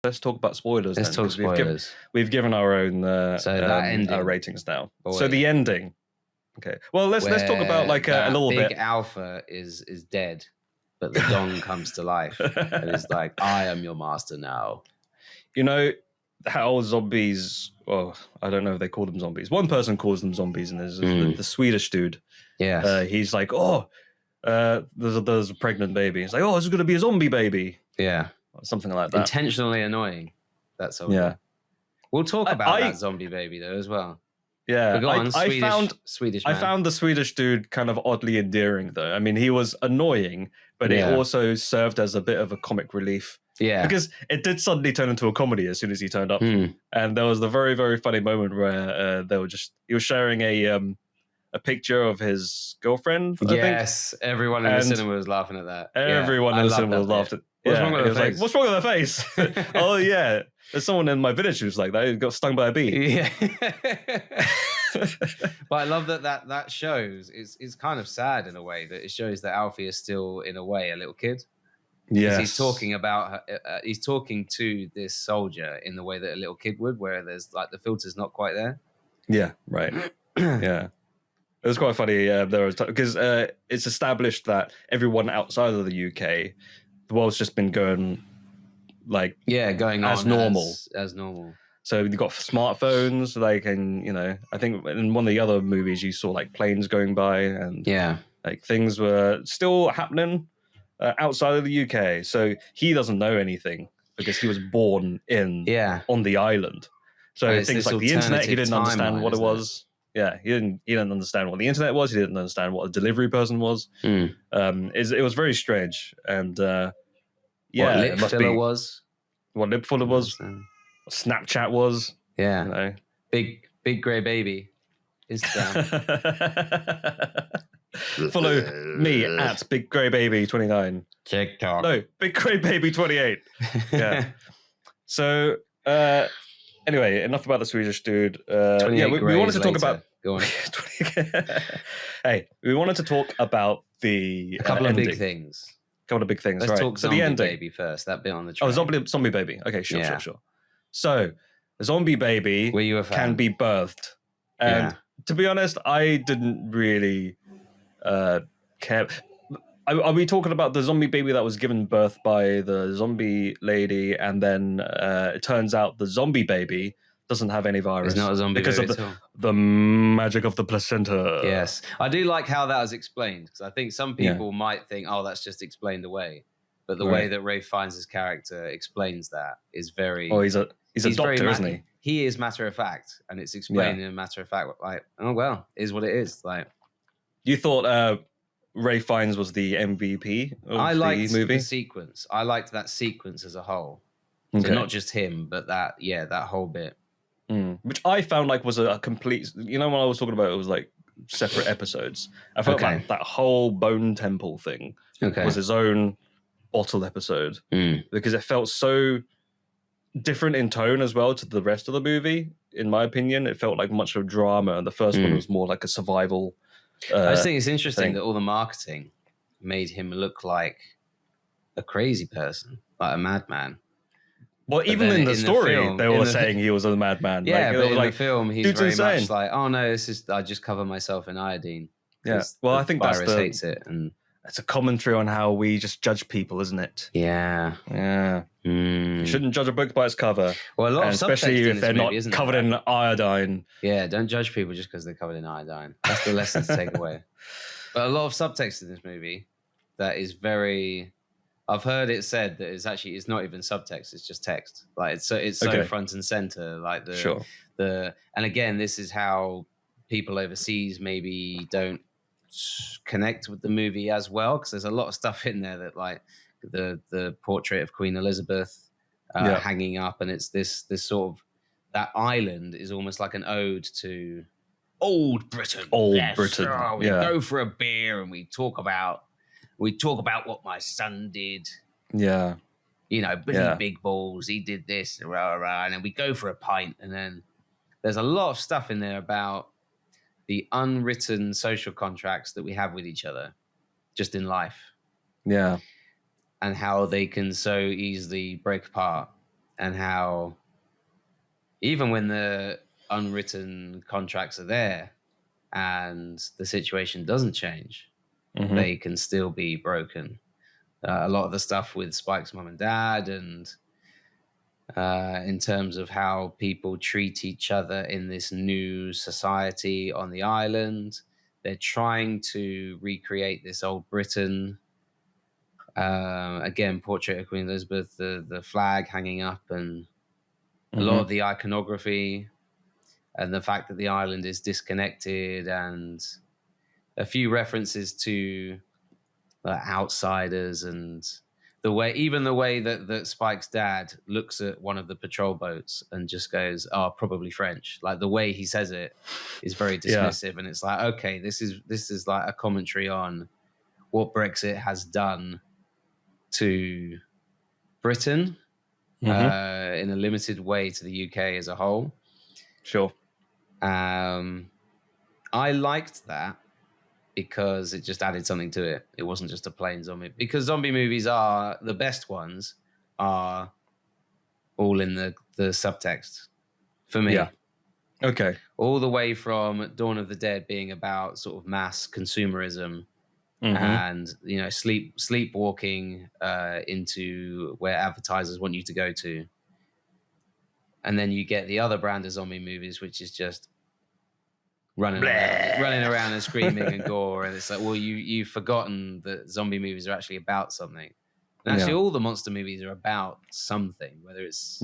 let's talk about spoilers. Let's talk spoilers. We've given our own our ratings now. Boy. So the ending. Okay. Well, let's talk about like a little bit. Big Alpha is dead, but the Dong comes to life and is like, I am your master now. You know how zombies? Well, I don't know if they call them zombies. One person calls them zombies, and there's the Swedish dude. Yeah. He's like, there's a pregnant baby. He's like, this is going to be a zombie baby. Yeah. Or something like that. Intentionally annoying. That's all. Yeah. We'll talk about that zombie baby though as well. Yeah. Swedish I man. found the Swedish dude kind of oddly endearing though. I mean, he was annoying, but it also served as a bit of a comic relief. Yeah. Because it did suddenly turn into a comedy as soon as he turned up. And there was the very, very funny moment where he was sharing a picture of his girlfriend. Yes, everyone in the cinema was laughing at that. Everyone in the cinema was laughing. What's wrong with her face? What's wrong with her face? Oh yeah, there's someone in my village who's like that. Who got stung by a bee. Yeah. But I love that shows. It's kind of sad in a way that it shows that Alfie is still in a way a little kid. Yes. He's talking about he's talking to this soldier in the way that a little kid would, where there's like the filter's not quite there. Yeah. Right. Yeah. It was quite funny because it's established that everyone outside of the UK, the world's just been going going as on normal. As normal. So you've got smartphones, and I think in one of the other movies you saw like planes going by, and like things were still happening outside of the UK. So he doesn't know anything because he was born on the island. So things like the internet, he didn't understand what it was. Yeah, he didn't understand what the internet was. He didn't understand what a delivery person was. It was very strange. And what lip filler was. What lip filler was. What Snapchat was. Yeah. Big grey baby. Instagram. Follow me at Big Grey Baby 29. TikTok. No, Big Grey Baby 28. Yeah. So anyway, enough about the Swedish dude. We wanted to talk about. Go on. Hey, we wanted to talk about the couple of ending. big things. Couple of big things. Let's right. talk so zombie the ending. baby first. That bit on the train. Oh, zombie baby. Okay, sure. So the zombie baby Were you a fan? can be birthed, and to be honest, I didn't really care. Are we talking about the zombie baby that was given birth by the zombie lady, and then it turns out the zombie baby doesn't have any virus? It's not a zombie because baby of the magic of the placenta. Yes, I do like how that is explained, because I think some people might think, oh, that's just explained away, but the way that Ray Fiennes' character explains that is very. Oh, he's a doctor, isn't he? He is matter of fact, and it's explained in a matter of fact. Like, oh well, is what it is. Like, you thought Ray Fiennes was the MVP of the movie? The sequence. I liked that sequence as a whole. Okay. So not just him, but that whole bit. Which I found like was a complete. When I was talking about it was like separate episodes. I felt like that whole Bone Temple thing was his own bottle episode because it felt so different in tone as well to the rest of the movie. In my opinion, it felt like much of drama, and the first one was more like a survival. I just think it's interesting that all the marketing made him look like a crazy person, like a madman. Well, even in the story, they were saying he was a madman. Yeah, but in the film, he's very much like, oh no, I just cover myself in iodine. Yeah, well, I think virus hates it, and it's a commentary on how we just judge people, isn't it? Yeah. You shouldn't judge a book by its cover. Well, a lot of especially if they're not covered in iodine. Yeah, don't judge people just because they're covered in iodine. That's the lesson to take away. But a lot of subtext in this movie that is very. I've heard it said that it's not even subtext; it's just text. Like it's so front and center. Like and again, this is how people overseas maybe don't connect with the movie as well, because there's a lot of stuff in there that like the portrait of Queen Elizabeth hanging up, and it's this sort of that island is almost like an ode to old Britain. Britain. Oh, we go for a beer and we talk about what my son did. Yeah. Billy Big Balls, he did this, and then we go for a pint, and then there's a lot of stuff in there about the unwritten social contracts that we have with each other just in life. Yeah. And how they can so easily break apart. and how even when the unwritten contracts are there and the situation doesn't change, they can still be broken. A lot of the stuff with Spike's mom and dad, and in terms of how people treat each other in this new society on the island, they're trying to recreate this old Britain. Again, portrait of Queen Elizabeth, the flag hanging up, and a lot of the iconography, and the fact that the island is disconnected, and a few references to outsiders, and the way that Spike's dad looks at one of the patrol boats and just goes, "Oh, probably French." Like the way he says it is very dismissive, and it's like, okay, this is like a commentary on what Brexit has done to Britain in a limited way to the UK as a whole. Sure. I liked that because it just added something to it. It wasn't just a plain zombie. Because zombie movies are the best ones are all in the subtext for me. Yeah. Okay. All the way from Dawn of the Dead being about sort of mass consumerism and sleepwalking into where advertisers want you to go to. And then you get the other brand of zombie movies, which is just running around and screaming and gore, and it's like, well, you've forgotten that zombie movies are actually about something. And actually, all the monster movies are about something. Whether it's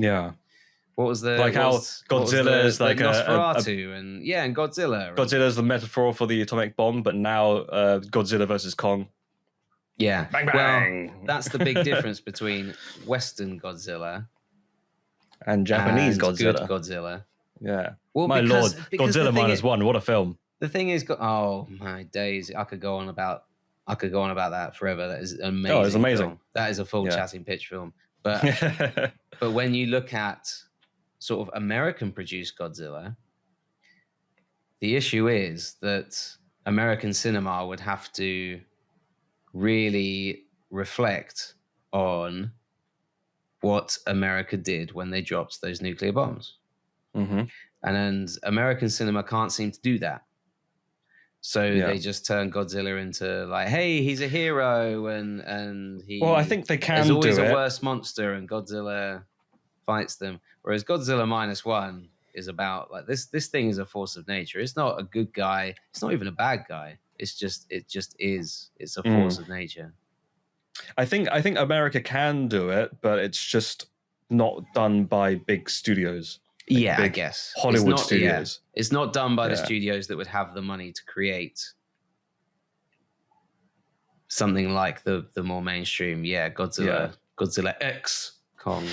what was the Godzilla is like Nosferatu and Godzilla. Godzilla is the metaphor for the atomic bomb, but now Godzilla versus Kong. Yeah, bang bang. Well, that's the big difference between Western Godzilla and Japanese Godzilla. Good Godzilla. Yeah. Well, my lord, Godzilla -1. What a film! The thing is, oh my days, I could go on about that forever. That is amazing. Oh, it's amazing. Film. That is a full chatting pitch film. But but when you look at sort of American produced Godzilla, the issue is that American cinema would have to really reflect on what America did when they dropped those nuclear bombs. And American cinema can't seem to do that. So they just turn Godzilla into like, hey, he's a hero, and he. Well, I think they can. There's always a worse monster, and Godzilla fights them. Whereas Godzilla -1 is about like this. This thing is a force of nature. It's not a good guy. It's not even a bad guy. It just is. It's a force of nature. I think America can do it, but it's just not done by big studios. Like I guess Hollywood studios. It's not done by the studios that would have the money to create something like the more mainstream. Godzilla X Kong.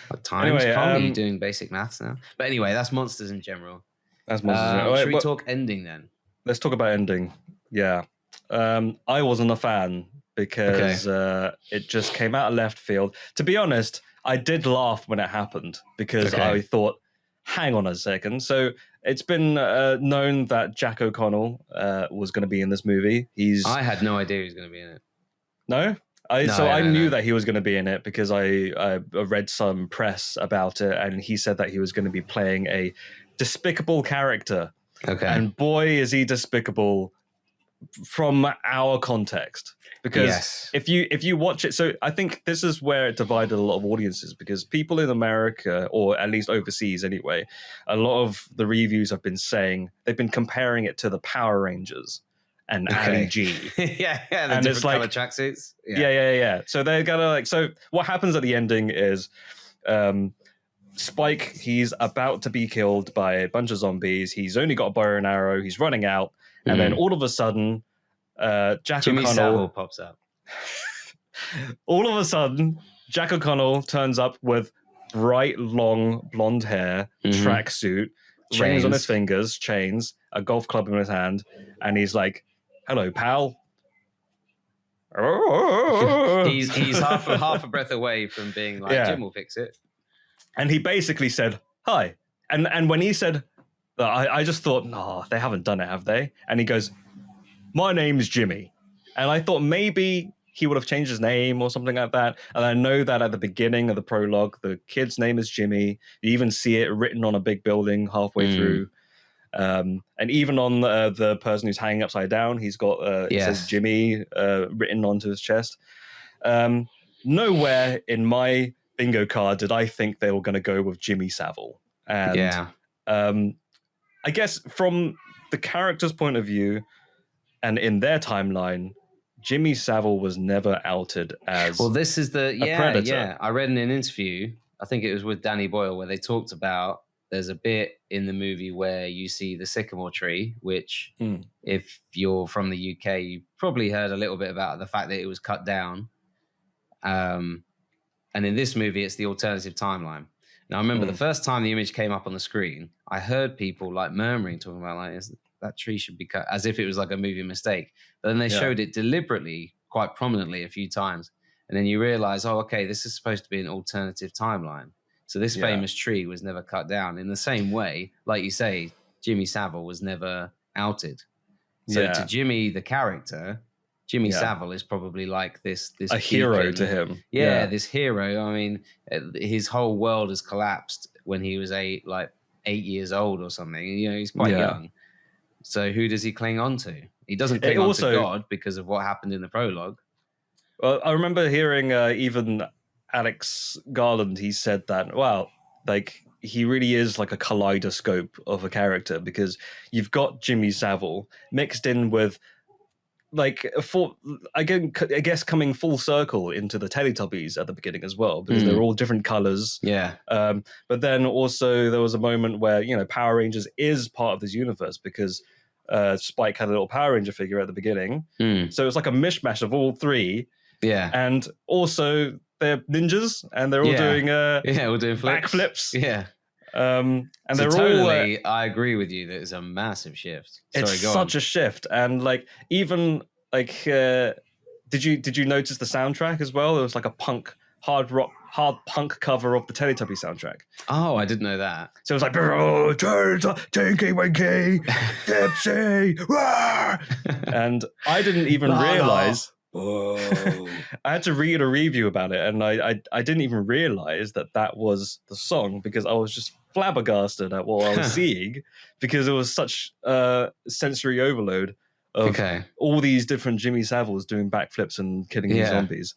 What times Kong? Are you doing basic maths now? But anyway, that's monsters in general. That's monsters. Should we talk ending then? Let's talk about ending. Yeah. I wasn't a fan because it just came out of left field. To be honest, I did laugh when it happened because I thought, hang on a second. So it's been known that Jack O'Connell was going to be in this movie. I had no idea he was going to be in it. No? I knew that he was going to be in it because I read some press about it, and he said that he was going to be playing a despicable character. Okay. And boy, is he despicable from our context. Because if you watch it, so I think this is where it divided a lot of audiences, because people in America, or at least overseas anyway, a lot of the reviews have been saying they've been comparing it to the Power Rangers and Ali G. And it's like color tracksuits. Yeah. So they're gonna so what happens at the ending is Spike, he's about to be killed by a bunch of zombies. He's only got a bow and arrow. He's running out, and then all of a sudden, Jack Jimmy O'Connell Savile pops up. All of a sudden, Jack O'Connell turns up with bright, long, blonde hair, tracksuit, rings on his fingers, chains, a golf club in his hand, and he's like, "Hello, pal." he's half a breath away from being like, Jim will fix it. And he basically said, "Hi." And when he said, I just thought, no, they haven't done it, have they? And he goes, "My name's Jimmy." And I thought maybe he would have changed his name or something like that. And I know that at the beginning of the prologue, the kid's name is Jimmy. You even see it written on a big building halfway through. And even on the person who's hanging upside down, he's got it says Jimmy written onto his chest. Nowhere in my bingo card did I think they were going to go with Jimmy Savile. And I guess from the character's point of view and in their timeline, Jimmy Savile was never outed as this is a predator. Yeah, I read in an interview, I think it was with Danny Boyle, where they talked about there's a bit in the movie where you see the sycamore tree, which if you're from the UK, you probably heard a little bit about the fact that it was cut down. And in this movie, it's the alternative timeline. Now, I remember the first time the image came up on the screen, I heard people like murmuring, talking about like, that tree should be cut, as if it was like a movie mistake. But then they showed it deliberately, quite prominently a few times. And then you realize, oh, okay, this is supposed to be an alternative timeline. So this famous tree was never cut down. In the same way, like you say, Jimmy Savile was never outed. So to Jimmy, the character, Jimmy Savile is probably like this a hero to him. Yeah, this hero. I mean, his whole world has collapsed when he was 8 years old or something. You know, he's quite young. So who does he cling on to? He doesn't cling on to God because of what happened in the prologue. Well, I remember hearing even Alex Garland, he said that, wow, like he really is like a kaleidoscope of a character, because you've got Jimmy Savile mixed in with like I guess coming full circle into the Teletubbies at the beginning as well, because they're all different colors. Yeah. But then also there was a moment where, you know, Power Rangers is part of this universe, because Spike had a little Power Ranger figure at the beginning. So it's like a mishmash of all three. Yeah. And also they're ninjas and they're all doing all doing backflips. Yeah. And so they're totally, I agree with you that it's a massive shift. It's such a shift. And like, even like, did you notice the soundtrack as well? It was like a hard punk cover of the Teletubby soundtrack. Oh, I didn't know that. So it was like, Tinky Winky, Dipsy, and I didn't even realize. I had to read a review about it, and I didn't even realize that was the song, because I was just flabbergasted at what I was seeing, because it was such sensory overload of all these different Jimmy Saviles doing backflips and killing these zombies,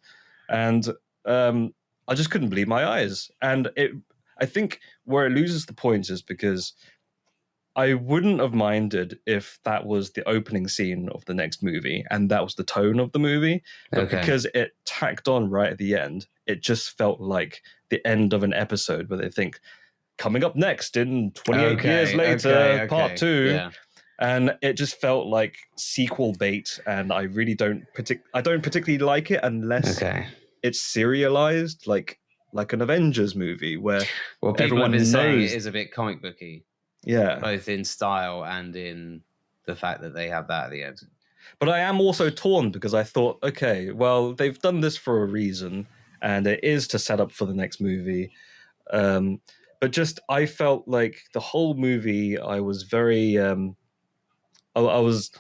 and I just couldn't believe my eyes. And I think where it loses the point is because I wouldn't have minded if that was the opening scene of the next movie and that was the tone of the movie. But because it tacked on right at the end, it just felt like the end of an episode where they think, coming up next in 28 years later, part 2. Yeah. And it just felt like sequel bait. And I really don't particularly like it unless it's serialized like an Avengers movie where everyone knows saying it is a bit comic booky. Yeah. Both in style and in the fact that they have that at the end. But I am also torn, because I thought, okay, well, they've done this for a reason, and it is to set up for the next movie. But just, I felt like the whole movie, I was very, I was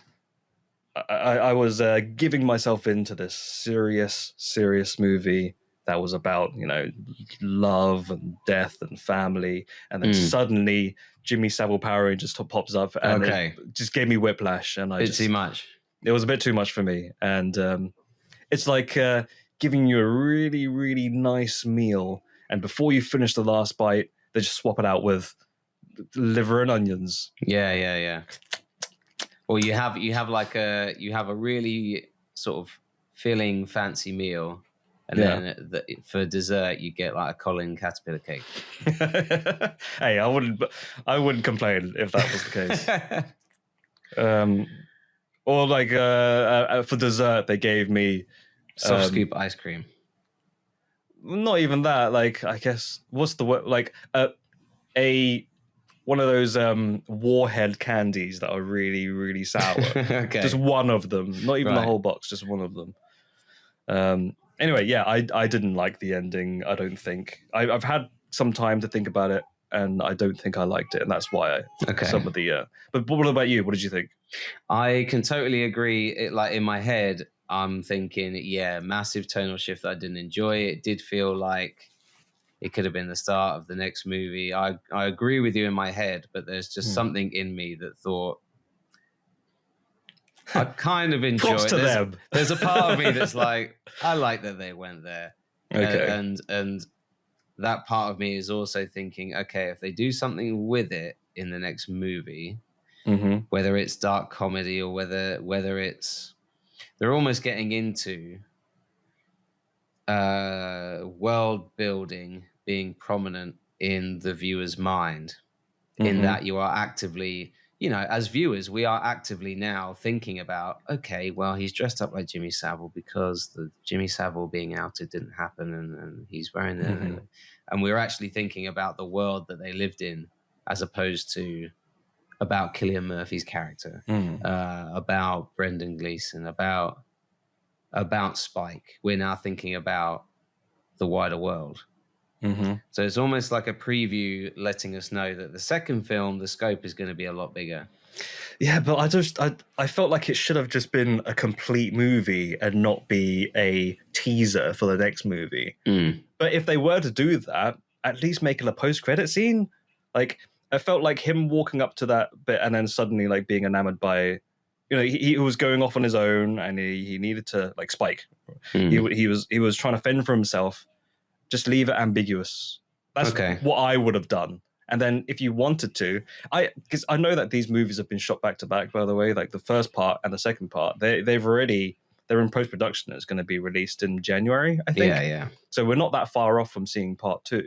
giving myself into this serious movie that was about, you know, love and death and family. And then suddenly Jimmy Savile Power Rangers pops up, and it just gave me whiplash. And too much. It was a bit too much for me. And it's like giving you a really, really nice meal, and before you finish the last bite, they just swap it out with liver and onions. Yeah. Or you have a really sort of filling, fancy meal. And then for dessert, you get like a Colin Caterpillar cake. Hey, I wouldn't complain if that was the case. Or like for dessert, they gave me soft scoop ice cream. Not even that. Like, I guess what's the word? Like one of those warhead candies that are really, really sour. Just one of them, not even the whole box, just one of them. Anyway, yeah, I didn't like the ending. I don't think I've had some time to think about it, and I don't think I liked it, and that's why some of the. But what about you? What did you think? I can totally agree. Like in my head, I'm thinking, yeah, massive tonal shift that I didn't enjoy. It did feel like it could have been the start of the next movie. I agree with you in my head, but there's just something in me that thought, I kind of enjoy Props it. to them. There's a part of me that's like, I like that they went there. Okay. And that part of me is also thinking, okay, if they do something with it in the next movie, whether it's dark comedy or whether it's, they're almost getting into world building being prominent in the viewer's mind, in that you are actively, as viewers, we are actively now thinking about, okay, well, he's dressed up like Jimmy Savile because the Jimmy Savile being outed didn't happen, and he's wearing it. And we're actually thinking about the world that they lived in, as opposed to about Cillian Murphy's character, about Brendan Gleeson, about Spike. We're now thinking about the wider world. So it's almost like a preview letting us know that the second film, the scope is going to be a lot bigger. Yeah, but I felt like it should have just been a complete movie and not be a teaser for the next movie. But if they were to do that, at least make it a post-credit scene. Like, I felt like him walking up to that bit and then suddenly like being enamored by, he was going off on his own and he needed to, like, Spike. He was trying to fend for himself. Just leave it ambiguous. That's what I would have done. And then if you wanted to, because I know that these movies have been shot back to back, by the way, like the first part and the second part, they're in post-production. It's going to be released in January, I think. Yeah. So we're not that far off from seeing part 2.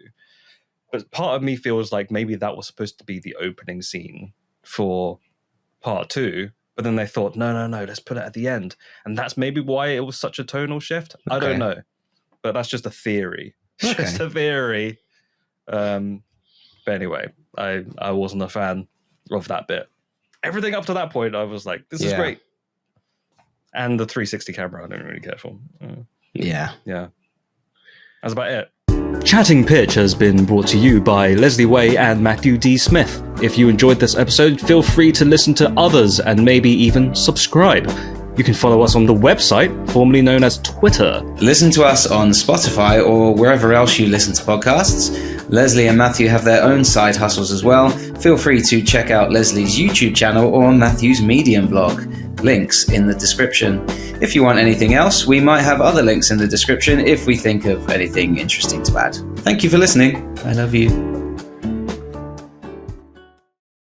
But part of me feels like maybe that was supposed to be the opening scene for part 2. But then they thought, no, let's put it at the end. And that's maybe why it was such a tonal shift. I don't know. But that's just a theory. Just a theory. But anyway, I wasn't a fan of that bit. Everything up to that point, I was like, this is great. And the 360 camera, I don't really care for. Yeah. That's about it. Chatting Pitch has been brought to you by Leslie Way and Matthew D. Smith. If you enjoyed this episode, feel free to listen to others and maybe even subscribe. You can follow us on the website, formerly known as Twitter. Listen to us on Spotify or wherever else you listen to podcasts. Leslie and Matthew have their own side hustles as well. Feel free to check out Leslie's YouTube channel or Matthew's Medium blog. Links in the description. If you want anything else, we might have other links in the description if we think of anything interesting to add. Thank you for listening. I love you.